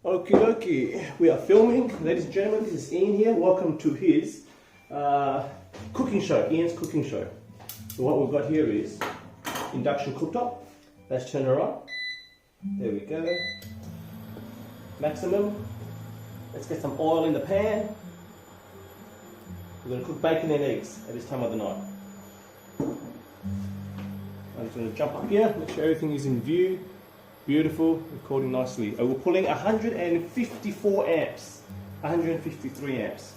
Okie dokie, we are filming. Ladies and gentlemen, this is Ian here. Welcome to his cooking show, Ian's cooking show. So what we've got here is induction cooktop. Let's turn her on. There we go. Maximum. Let's get some oil in the pan. We're going to cook bacon and eggs at this time of the night. I'm just going to jump up here, make sure everything is in view. Beautiful, recording nicely. We're pulling 154 amps, 153 amps.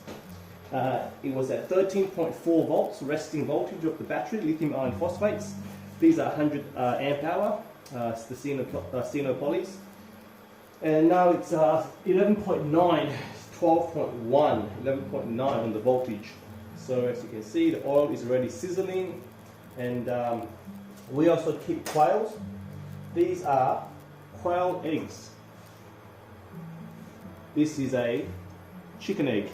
It was at 13.4 volts, resting voltage of the battery, lithium iron phosphates. These are 100 amp hour, it's the Sino polys. And now it's 11.9, 12.1, 11.9 on the voltage. So as you can see, the oil is already sizzling. And we also keep quails. These are quail eggs. This is a chicken egg.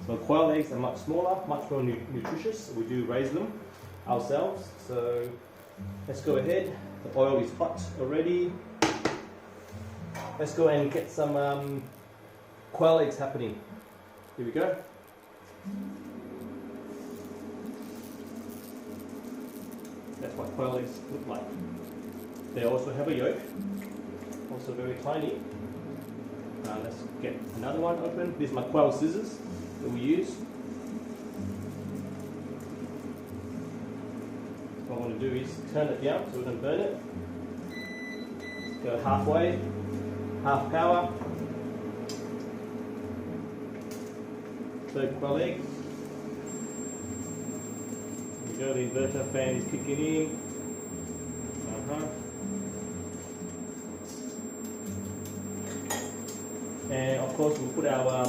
So quail eggs are much smaller, much more nutritious. We do raise them ourselves. So let's go ahead. The oil is hot already. Let's go and get some quail eggs happening. Here we go. That's what quail eggs look like. They also have a yolk, also very tiny. Let's get another one open. These are my quail scissors that we use. What I want to do is turn it down so we don't burn it. Go halfway, half power. Third quail egg. There we go, the inverter fan is kicking in. And of course we'll put our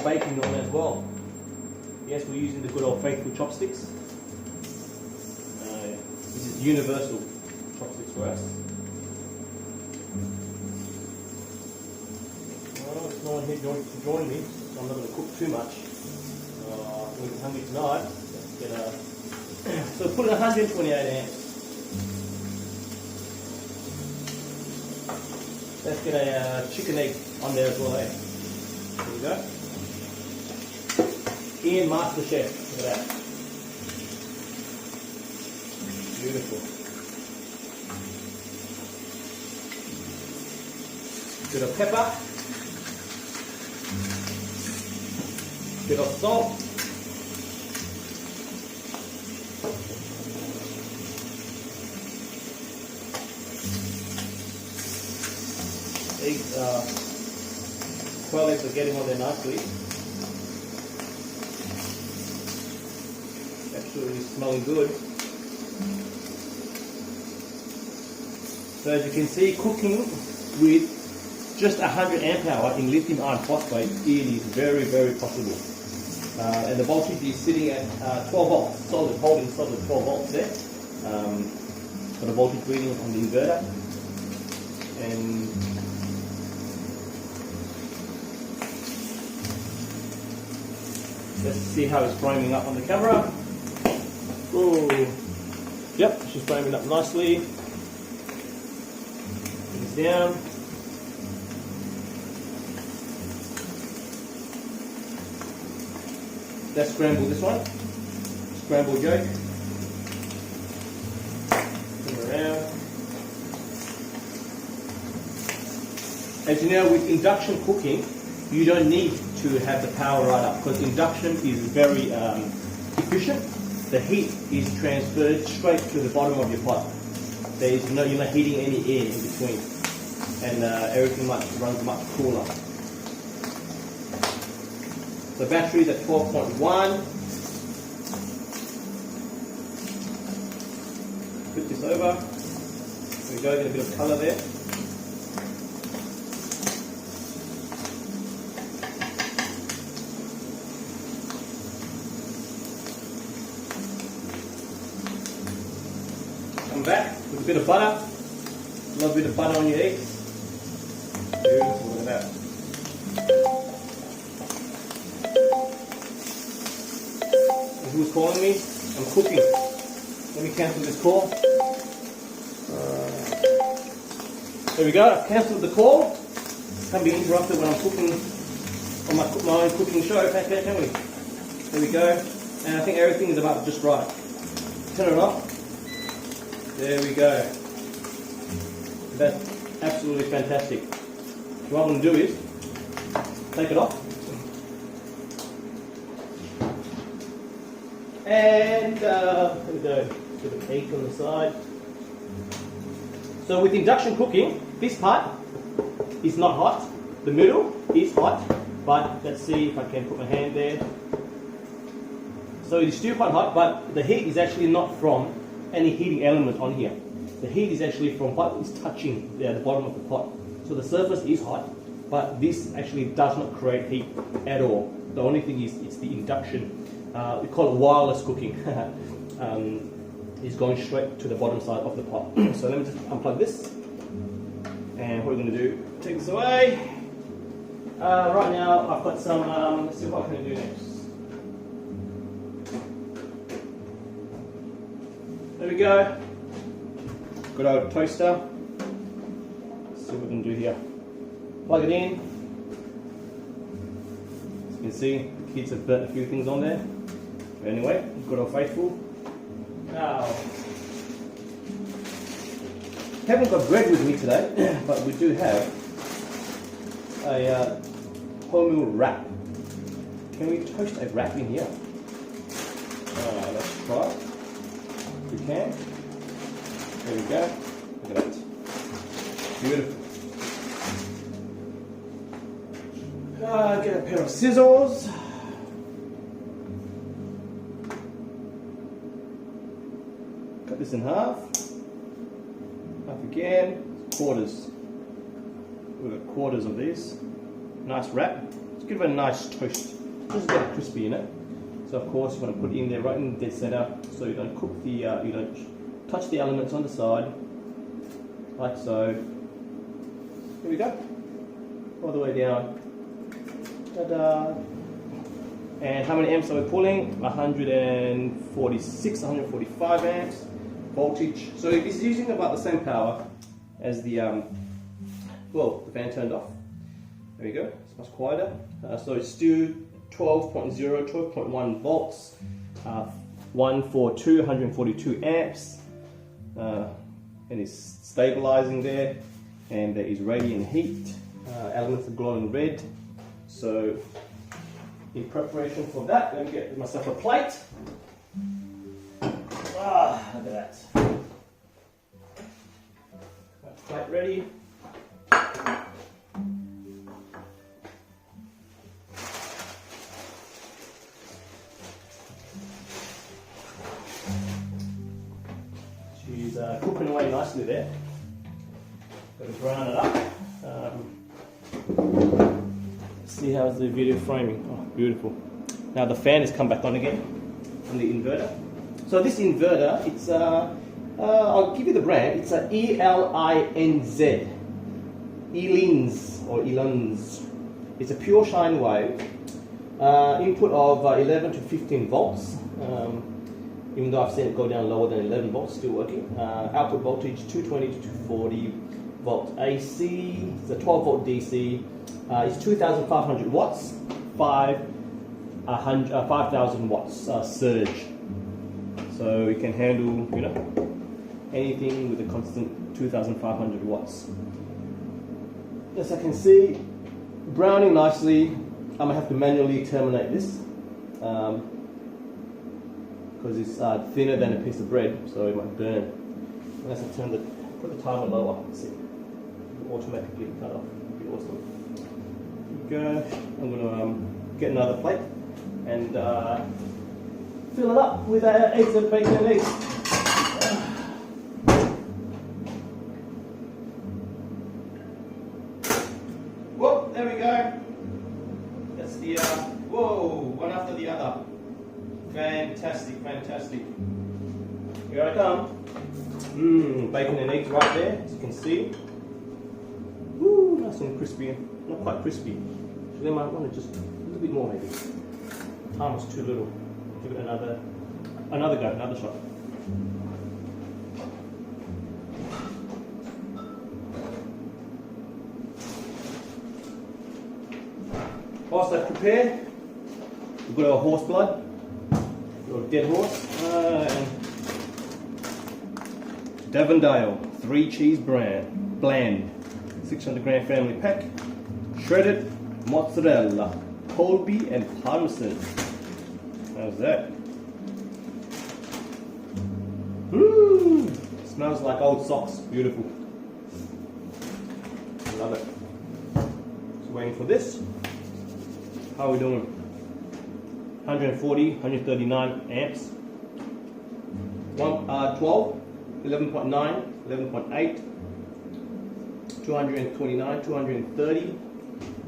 bacon on as well. Yes, we're using the good old faithful chopsticks. This is universal chopsticks for us. Well, there's no one here to join me, so I'm not going to cook too much. We're hungry tonight. Let's get so put in 128 amps. Let's get a chicken egg on there as well, eh? There we go. Ian Master Chef, look at that. Beautiful. Bit of pepper. Bit of salt. Quail eggs are getting on there nicely. Absolutely smelling good. So as you can see, cooking with just 100 amp hour in lithium iron phosphate, it is very, very possible. And the voltage is sitting at 12 volts, solid, holding solid 12 volts there. For the voltage reading on the inverter. And let's see how it's framing up on the camera. Ooh. Yep, she's framing up nicely. Put this down. Let's scramble this one. Scrambled yolk. Turn it around. As you know, with induction cooking, you don't need to have the power right up because induction is very efficient. The heat is transferred straight to the bottom of your pot. You're not heating any air in between, and everything runs much cooler. The battery is at 12.1. Put this over. There we go, get a bit of colour there. Come back with a bit of butter. Love a bit of butter on your eggs. Beautiful, look at that. And who's calling me? I'm cooking. Let me cancel this call. There we go. I've cancelled the call. Can't be interrupted when I'm cooking on my own cooking show, can we? There we go. And I think everything is about just right. Turn it off. There we go. That's absolutely fantastic. What I'm going to do is take it off. And there we go. Put a cake on the side. So with induction cooking, this part is not hot. The middle is hot, but let's see if I can put my hand there. So it's still quite hot, but the heat is actually not from any heating element on here. The heat is actually from what is touching the bottom of the pot. So the surface is hot, but this actually does not create heat at all. The only thing is it's the induction. We call it wireless cooking. It's going straight to the bottom side of the pot. So let me just unplug this. And what we're going to do, take this away. Right now I've got some, let's see what I'm going to do next. There we go. Good old toaster. Let's see what we can do here. Plug it in. As you can see, the kids have burnt a few things on there. But anyway, good old faithful. Now, haven't got bread with me today, but we do have a wholemeal wrap. Can we toast a wrap in here? Let's try it. If we can. There we go. Look at that. Beautiful. Get a pair of scissors. Cut this in half. Half again. Quarters. We've got quarters of these. Nice wrap. Let's give it a nice toast. Just get it crispy in it. So of course you want to put it in there right in the dead center, so you don't cook the, you don't touch the elements on the side, like so. Here we go. All the way down. Ta-da! And how many amps are we pulling? 146, 145 amps voltage. So it's using about the same power as the the fan turned off. There we go. It's much quieter. So it's still 12.0, 12.1 volts. 142, 142 amps. And it's stabilizing there. And there is radiant heat. Elements are glowing red. So in preparation for that, let me get myself a plate. Look at that. Got plate ready. She's cooking away nicely there. Got to brown it up. See how's the video framing. Oh, beautiful. Now the fan has come back on again on the inverter. So this inverter, it's I'll give you the brand. It's a ELINZ, ELINZ or ELINZ. It's a pure sine wave. Input of 11 to 15 volts. Even though I've seen it go down lower than 11 volts, still working. Output voltage 220 to 240 volt AC. It's a 12 volt DC. It's 2,500 watts, 5,000 watts surge. So it can handle, anything with a constant 2,500 watts. As I can see, browning nicely. I'm gonna have to manually terminate this because it's thinner than a piece of bread, so it might burn. Unless I put the timer lower, let's see, it'll automatically cut off. It'll be awesome. Go. I'm going to get another plate and fill it up with eggs and bacon and eggs. Whoa, there we go. That's the, one after the other. Fantastic, fantastic. Here I come. Bacon and eggs right there, as you can see. Woo, nice and crispy. Not quite crispy. So they might want to just a little bit more maybe. Time was too little. Give it another go, another shot. whilst I prepare, we've got our horse blood, or dead horse, and Davondale 3 cheese bland, 600 gram family pack, shredded mozzarella, Colby and Parmesan. How's that? Woo! Smells like old socks. Beautiful. Love it. Just waiting for this. How are we doing? 140, 139 amps. 12, 11.9, 11.8, 229, 230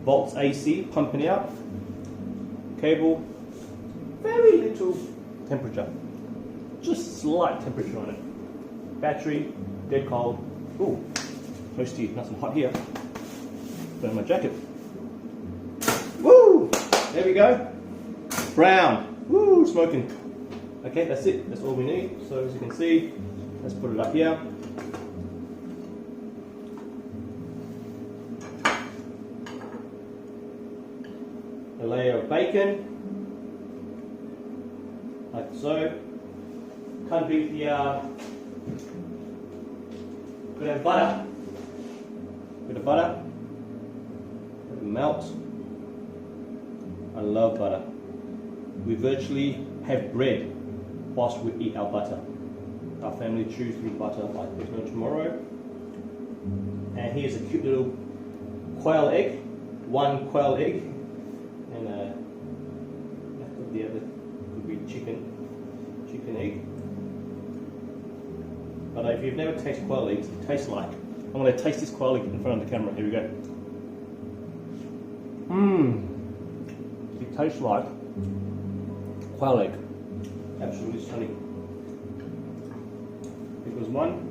volts AC pumping out. Cable, very little temperature, just slight temperature on it. Battery, dead cold. Ooh, toasty, nice and hot here. Burn my jacket. Woo! There we go. Brown. Woo, smoking. Okay, that's it. That's all we need. So as you can see, let's put it up here. A layer of bacon, like so. Can't beat the bit of butter. Bit of butter. Let it melt. I love butter. We virtually have bread whilst we eat our butter. Our family chews through butter like there's no tomorrow. And here's a cute little quail egg, 1 quail egg, and the other could be chicken egg. But if you've never tasted quail eggs, it tastes like. I'm going to taste this quail egg in front of the camera. Here we go. It tastes like quail egg. Absolutely stunning. It was one.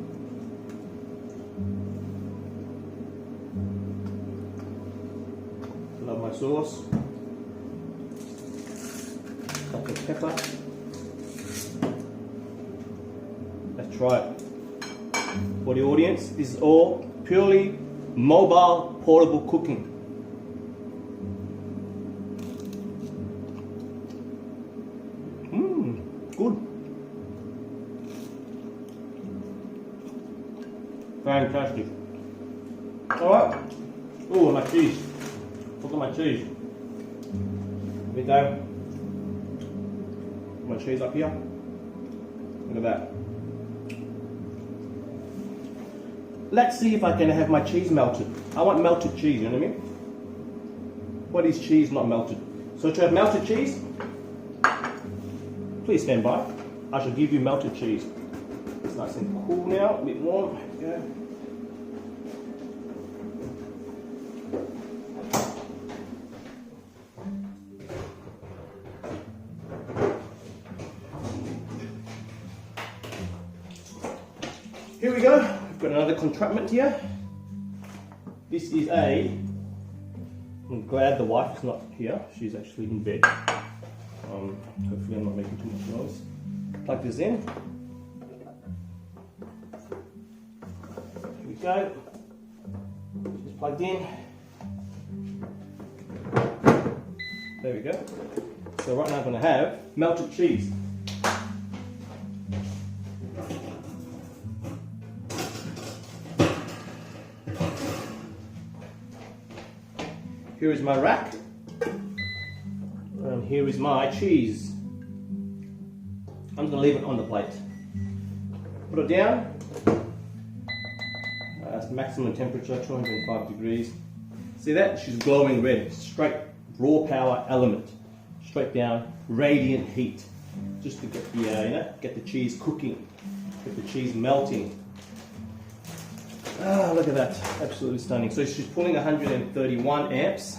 Love my sauce. Couple of pepper. Let's try it. For the audience, this is all purely mobile, portable cooking. Good. Fantastic. Alright. Oh, my cheese. Look at my cheese. Here we go. My cheese up here. Look at that. Let's see if I can have my cheese melted. I want melted cheese, you know what I mean? What is cheese not melted? So to have melted cheese, please stand by. I shall give you melted cheese. It's nice and cool now, a bit warm. Yeah. Here we go. We've got another contraption here. This is I'm glad the wife is not here. She's actually in bed. Hopefully I'm not making too much noise. Plug this in. Here we go. Just plugged in. There we go. So right now I'm going to have melted cheese. Here is my rack. And here is my cheese. I'm just going to leave it on the plate. Put it down. That's maximum temperature, 205 degrees. See that? She's glowing red. Straight raw power element. Straight down, radiant heat. Just to get the, get the cheese cooking. Get the cheese melting. Ah, look at that. Absolutely stunning. So she's pulling 131 amps.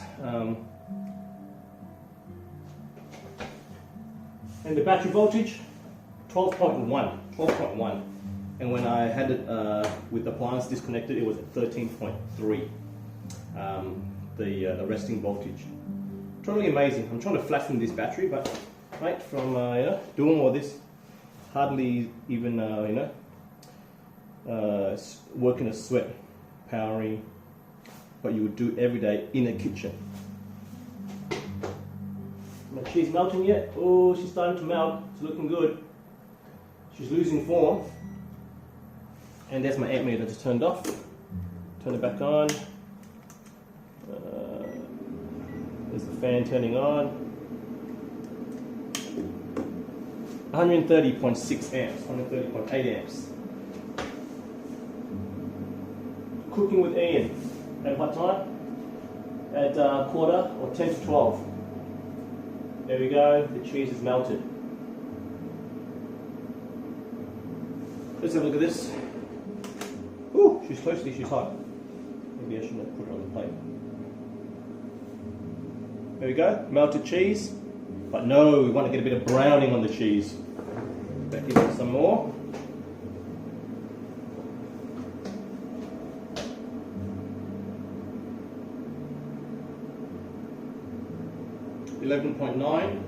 And the battery voltage, 12.1. And when I had it with the appliance disconnected, it was at 13.3. The resting voltage. Totally amazing. I'm trying to flatten this battery, but right from doing all this, hardly even working a sweat, powering, what you would do every day in a kitchen. My cheese melting yet? Oh, she's starting to melt. It's looking good. She's losing form. And there's my amp meter just turned off. Turn it back on. There's the fan turning on. 130.6 amps, 130.8 amps. Cooking with Ian. At what time? At quarter or 10 to 12. There we go, the cheese is melted. Let's have a look at this. Ooh, she's toasty, she's hot. Maybe I shouldn't have put it on the plate. There we go, melted cheese. But no, we want to get a bit of browning on the cheese. Back in some more. $11.9,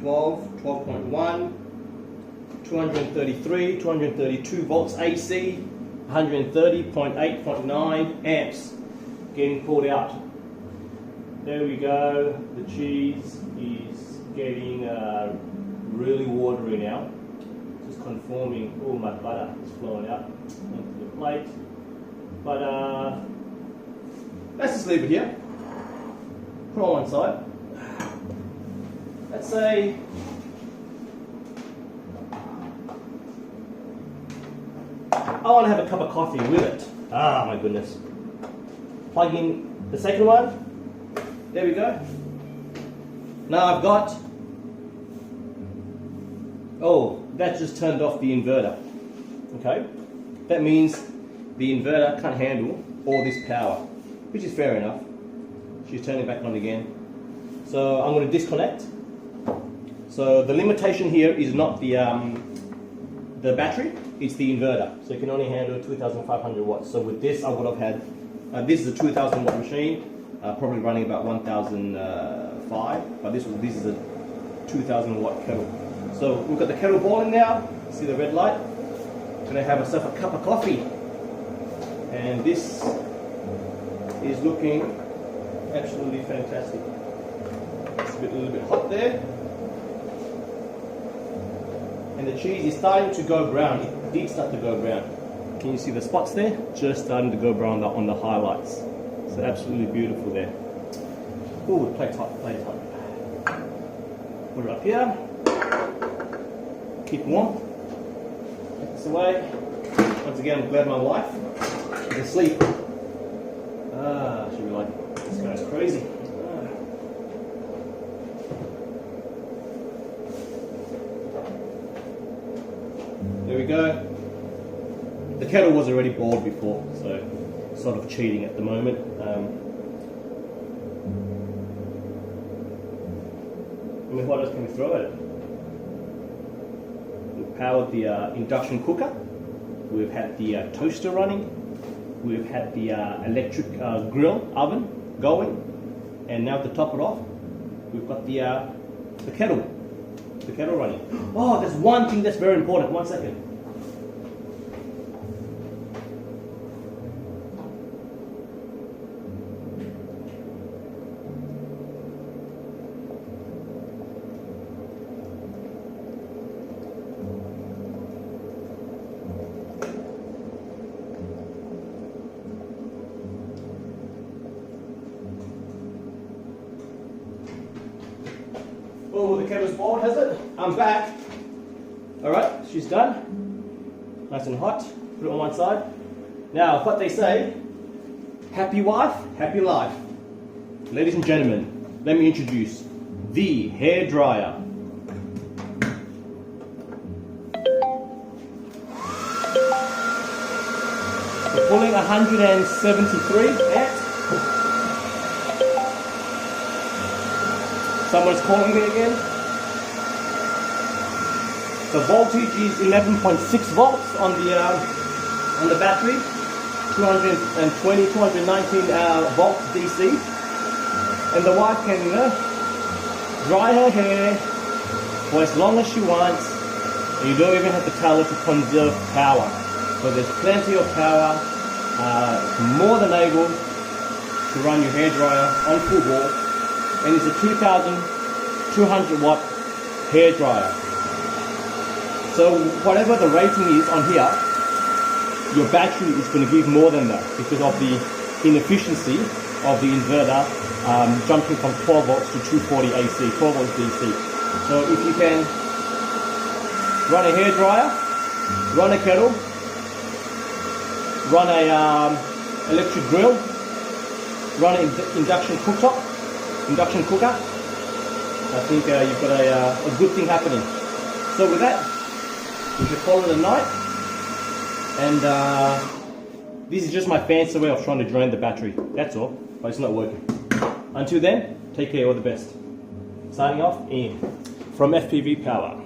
12, 12.1, 233, 232 volts AC, 130.8.9 amps getting pulled out. There we go. The cheese is getting really watery now. Just conforming. All my butter is flowing out onto the plate. But let's just leave it here. Put it on one side. Let's say I want to have a cup of coffee with it. Ah, my goodness. Plug in the second one. There we go. Now I've got, oh, that just turned off the inverter. Okay? That means the inverter can't handle all this power, which is fair enough. She's turning back on again. So I'm going to disconnect. So the limitation here is not the battery, it's the inverter. So it can only handle 2,500 watts. So with this I would have had, this is a 2,000 watt machine, probably running about 1,005, but this is a 2,000 watt kettle. So we've got the kettle boiling now, see the red light. Gonna have myself a cup of coffee. And this is looking absolutely fantastic. It's a little bit hot there. And the cheese is starting to go brown. It did start to go brown. Can you see the spots there? Just starting to go brown on the highlights. So absolutely beautiful there. Ooh, the plate's hot, plate's hot. Put it up here. Keep warm. Take this away. Once again, I'm glad my wife is asleep. She'll be like, this guy's crazy. There we go. The kettle was already boiled before, so sort of cheating at the moment. I mean, what else can we throw at it? We've powered the induction cooker. We've had the toaster running. We've had the electric grill oven going. And now to top it off, we've got the kettle. The kettle running. Oh, there's one thing that's very important. 1 second. Oh, the kettle's boiled, has it? I'm back. Alright, she's done. Nice and hot. Put it on one side. Now, what they say, happy wife, happy life. Ladies and gentlemen, let me introduce the hair dryer. We're pulling 173 amps. Someone's calling me again. The voltage is 11.6 volts on the battery, 220, 219 volts DC, and the wife can dry her hair for as long as she wants, and you don't even have to tell her to conserve power. So there's plenty of power, more than able to run your hair dryer on full bore. And it's a 2,000 200 watt hair dryer. So whatever the rating is on here, your battery is going to give more than that because of the inefficiency of the inverter jumping from 12 volts to 240 AC, 12 volts DC. So if you can run a hair dryer, run a kettle, run a electric grill, run an induction cooktop, induction cooker, I think you've got a good thing happening. So with that, we should call it a night. And this is just my fancy way of trying to drain the battery. That's all, but it's not working. Until then, take care, all the best. Signing off, Ian from FPV Power.